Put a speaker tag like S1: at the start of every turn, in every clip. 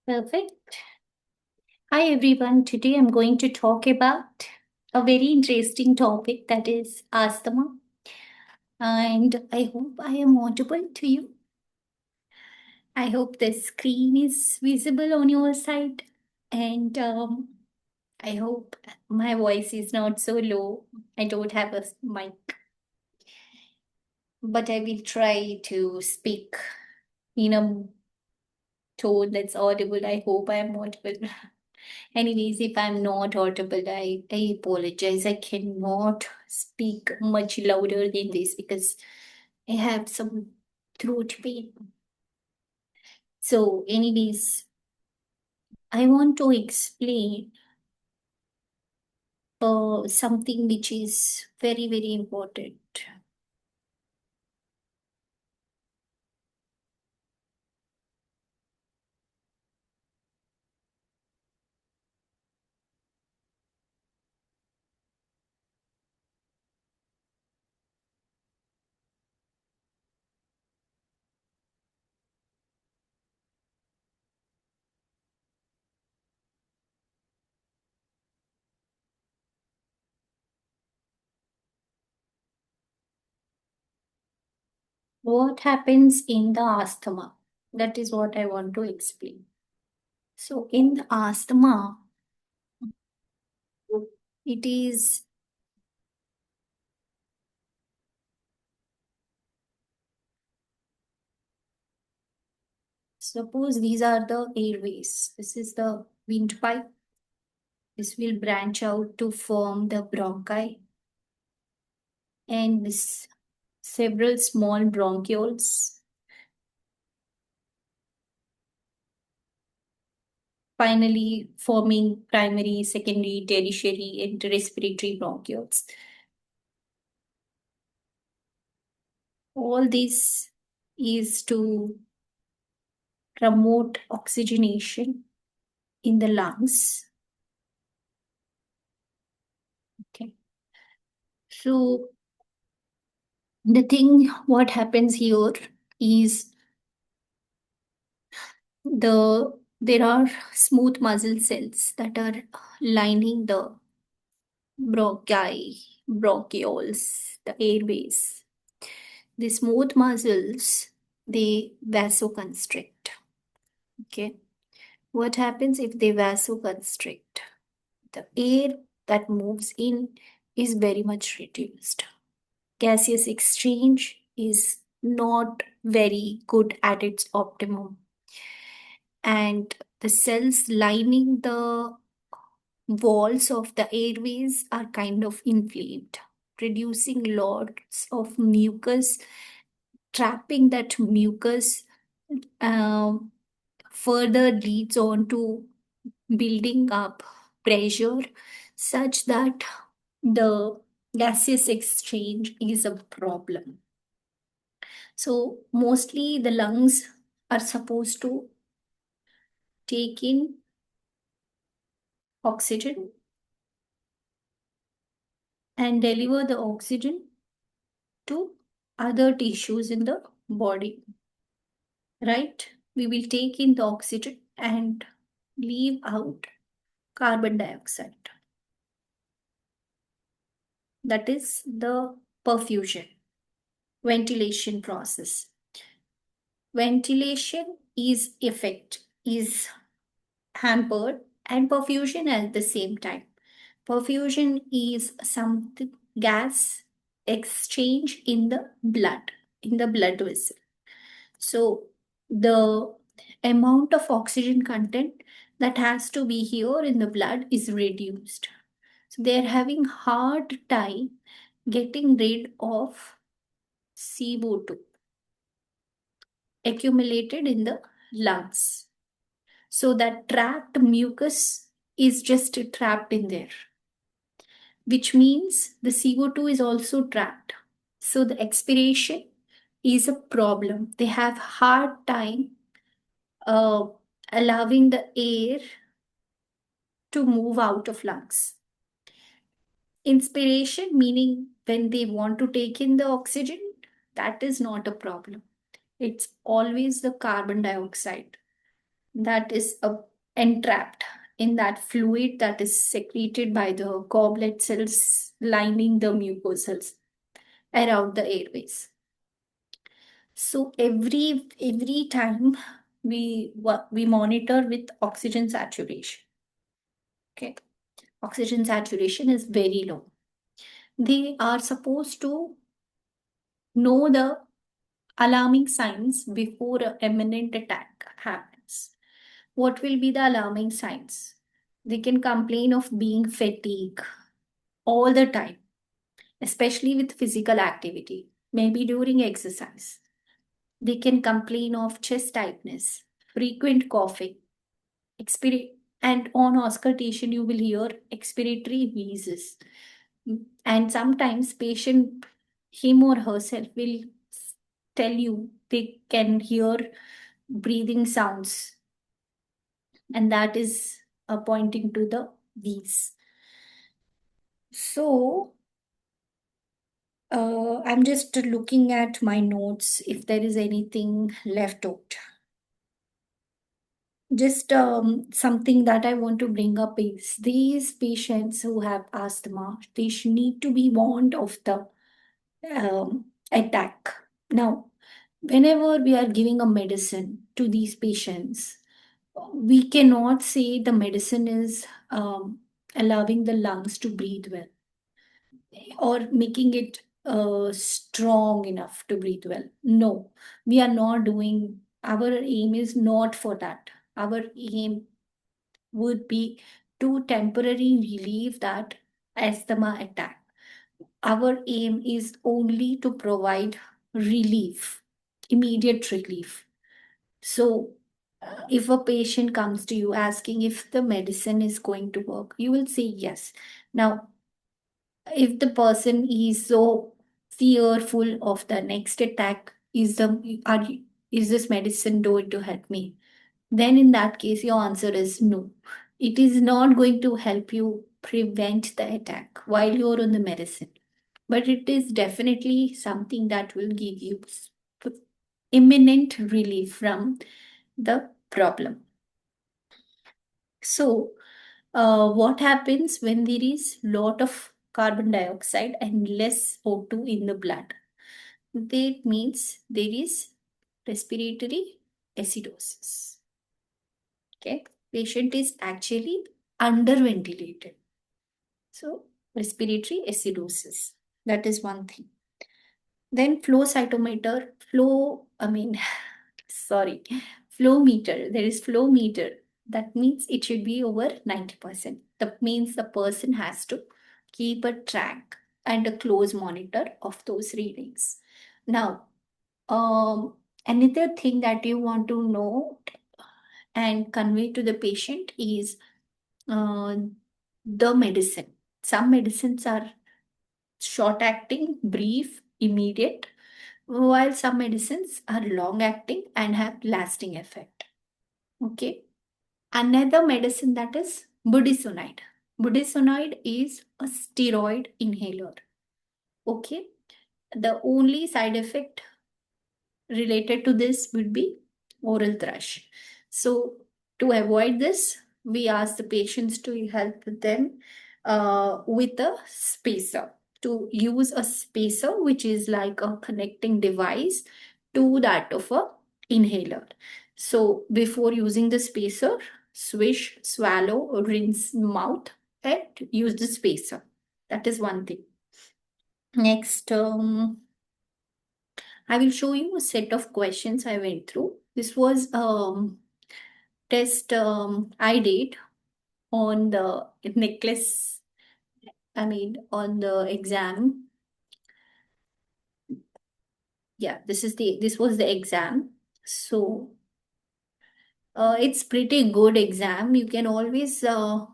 S1: Perfect. Hi, everyone. Today I'm going to talk about a very interesting topic that is asthma. And I hope I am audible to you. I hope the screen is visible on your side. And I hope my voice is not so low. I don't have a mic, but I will try to speak in a tone that's audible. I hope I am audible. Anyways, if I'm not audible, I apologize. I cannot speak much louder than this because I have some throat pain. So, anyways, I want to explain something which is very, very important. What happens in the asthma? That is what I want to explain. So, in the asthma, it is suppose these are the airways. This is the windpipe. This will branch out to form the bronchi and this several small bronchioles, finally forming primary, secondary, tertiary, and respiratory bronchioles. All this is to promote oxygenation in the lungs. Okay. So the thing what happens here is there are smooth muscle cells that are lining the bronchi, bronchioles, the airways. The smooth muscles, they vasoconstrict. Okay. What happens if they vasoconstrict? The air that moves in is very much reduced. Gaseous exchange is not very good at its optimum. And the cells lining the walls of the airways are kind of inflamed, producing lots of mucus, trapping that mucus um, further leads on to building up pressure such that the gaseous exchange is a problem. So, mostly the lungs are supposed to take in oxygen and deliver the oxygen to other tissues in the body, right? We will take in the oxygen and leave out carbon dioxide. That is the perfusion, ventilation process. Ventilation is hampered and perfusion at the same time. Perfusion is some gas exchange in the blood vessel. So the amount of oxygen content that has to be here in the blood is reduced. So they're having hard time getting rid of CO2 accumulated in the lungs. So that trapped mucus is just trapped in there, which means the CO2 is also trapped. So the expiration is a problem. They have hard time uh, allowing the air to move out of lungs. Inspiration, meaning when they want to take in the oxygen, that is not a problem. It's always the carbon dioxide. that is entrapped in that fluid that is secreted by the goblet cells lining the mucosals around the airways. So every time we monitor with oxygen saturation. Okay, oxygen saturation is very low. They are supposed to know the alarming signs before an imminent attack happens. What will be the alarming signs? They can complain of being fatigued all the time, especially with physical activity, maybe during exercise. They can complain of chest tightness, frequent coughing, and on auscultation you will hear expiratory wheezes. And sometimes patient, him or herself, will tell you they can hear breathing sounds, and that is pointing to the wheeze. So I'm just looking at my notes if there is anything left out. Just something that I want to bring up is these patients who have asthma, they need to be warned of the attack. Now, whenever we are giving a medicine to these patients, we cannot say the medicine is allowing the lungs to breathe well or making it strong enough to breathe well. No, we are not doing, our aim is not for that. Our aim would be to temporarily relieve that asthma attack. Our aim is only to provide relief, immediate relief. So, if a patient comes to you asking if the medicine is going to work, you will say yes. Now, if the person is so fearful of the next attack, is this medicine going to help me? Then in that case, your answer is no. It is not going to help you prevent the attack while you're on the medicine. But it is definitely something that will give you imminent relief from the problem. So, what happens when there is lot of carbon dioxide and less O2 in the blood? That means there is respiratory acidosis. Okay, patient is actually underventilated. So, respiratory acidosis. That is one thing. Then sorry, flow meter. There is flow meter. That means it should be over 90%. That means the person has to keep a track and a close monitor of those readings. Now, another thing that you want to know and convey to the patient is uh, the medicine. Some medicines are short acting, brief, immediate, while some medicines are long acting and have lasting effect. Okay. Another medicine that is budesonide. Budesonide is a steroid inhaler. Okay. The only side effect related to this would be oral thrush. So, to avoid this, we ask the patients to help them with a spacer, to use a spacer, which is like a connecting device to that of a inhaler. So, before using the spacer, swish, swallow, rinse mouth, and use the spacer. That is one thing. Next, I will show you a set of questions I went through. This was test I did on the necklace, on the exam. Yeah, this was the exam. So it's pretty good exam. You can always come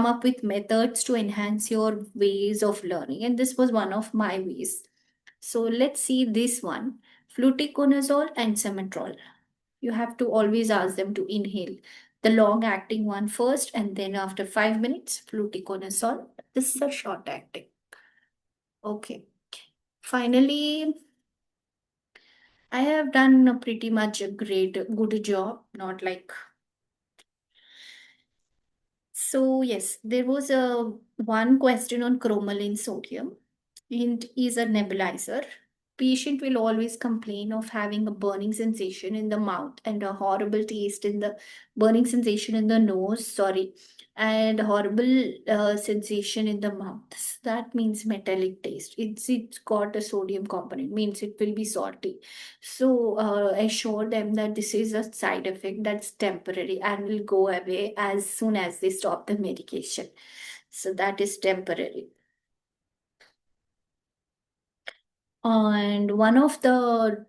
S1: up with methods to enhance your ways of learning, and this was one of my ways. So let's see this one: fluticasone and semetrol. You have to always ask them to inhale the long acting one first, and then after 5 minutes, fluticasone. This is a short acting. Okay. Finally, I have done a pretty much a good job, not like. So yes, there was a one question on chromalin sodium. It is a nebulizer. Patient will always complain of having a burning sensation in the mouth and a horrible taste in the burning sensation in the nose. Sorry, and horrible sensation in the mouth. That means metallic taste. It's got a sodium component. Means it will be salty. So assure them that this is a side effect that's temporary and will go away as soon as they stop the medication. So that is temporary. And one of the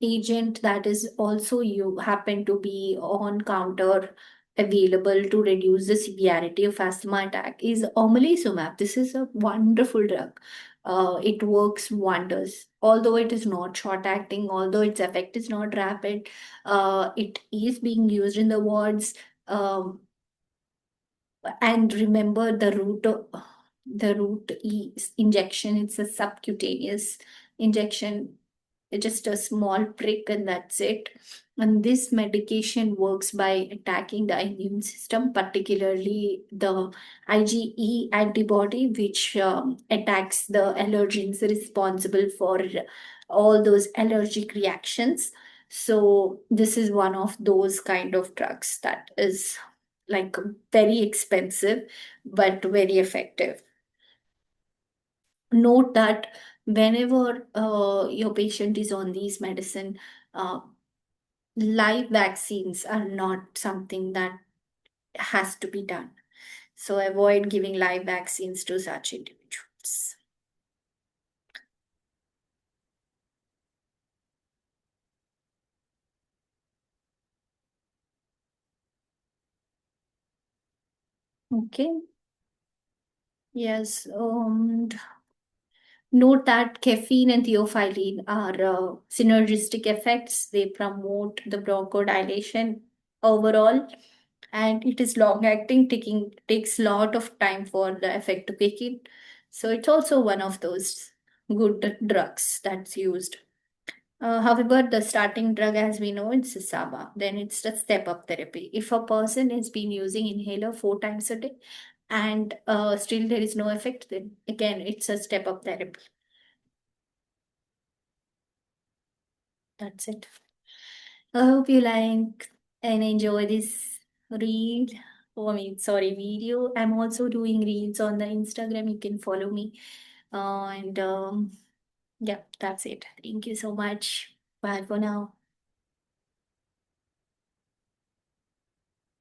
S1: agent that is also you happen to be on counter available to reduce the severity of asthma attack is omalizumab. This is a wonderful drug. It works wonders. Although it is not short acting, although its effect is not rapid, it is being used in the wards. Um, and remember the root injection. It's a subcutaneous injection, just a small prick, and that's it. And this medication works by attacking the immune system, particularly the IgE antibody, which attacks the allergens responsible for all those allergic reactions. So this is one of those kind of drugs that is like very expensive but very effective. Note that whenever your patient is on these medicine, uh, live vaccines are not something that has to be done. So avoid giving live vaccines to such individuals. Okay. Yes. Note that caffeine and theophylline are synergistic effects. They promote the bronchodilation overall, and it is long acting, taking takes lot of time for the effect to kick in. So it's also one of those good drugs that's used. However, the starting drug, as we know, it's SABA. Then it's the step-up therapy. If a person has been using inhaler 4 times a day and still there is no effect, then again it's a step-up therapy. That's it. I hope you like and enjoy this reel. Oh, I mean, sorry, video. I'm also doing reels on the Instagram. You can follow me. And yeah, that's it. Thank you so much. Bye for now.